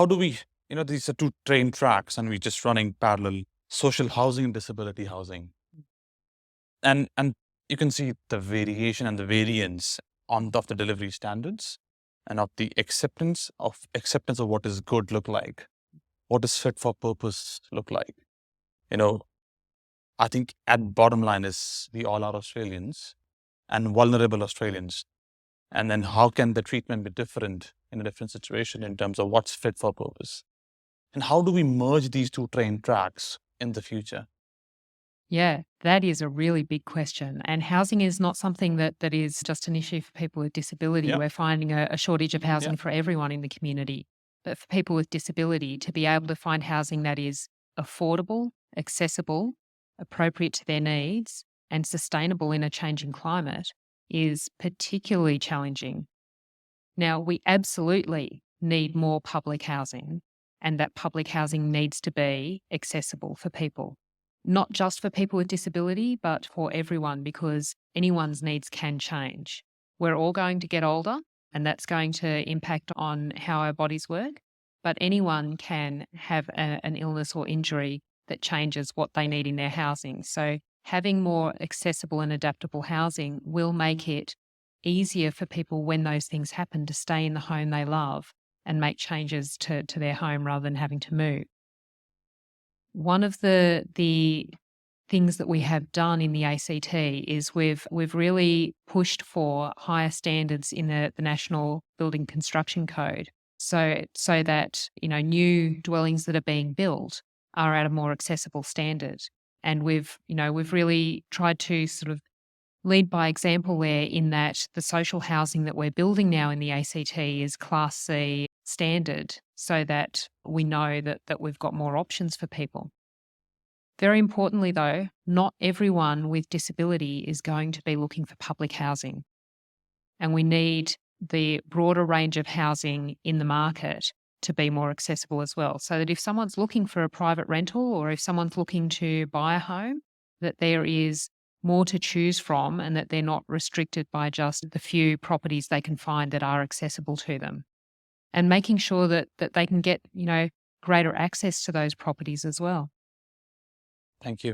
how do we, these are two train tracks and we're just running parallel: social housing and disability housing. And you can see the variation and the variance of the delivery standards and of the acceptance of what is good look like, what is fit for purpose look like. You know, I think at bottom line is we all are Australians and vulnerable Australians. And then how can the treatment be different in a different situation in terms of what's fit for purpose? And how do we merge these two train tracks in the future? Yeah, that is a really big question. And housing is not something that is just an issue for people with disability. Yeah, We're finding a shortage of yeah, housing for everyone in the community. But for people with disability, to be able to find housing that is affordable, accessible, appropriate to their needs, and sustainable in a changing climate is particularly challenging. Now, we absolutely need more public housing, and that public housing needs to be accessible for people, not just for people with disability, but for everyone, because anyone's needs can change. We're all going to get older, and that's going to impact on how our bodies work, but anyone can have an illness or injury that changes what they need in their housing. So, having more accessible and adaptable housing will make it easier for people when those things happen to stay in the home they love and make changes to their home rather than having to move. One of the things that we have done in the ACT is we've really pushed for higher standards in the National Building Construction Code. So that, new dwellings that are being built are at a more accessible standard. And we've really tried to sort of lead by example there, in that the social housing that we're building now in the ACT is Class C standard, so that we know that we've got more options for people. Very importantly, though, not everyone with disability is going to be looking for public housing. And we need the broader range of housing in the market to be more accessible as well. So that if someone's looking for a private rental, or if someone's looking to buy a home, that there is more to choose from and that they're not restricted by just the few properties they can find that are accessible to them. And making sure that they can get, greater access to those properties as well. thank you.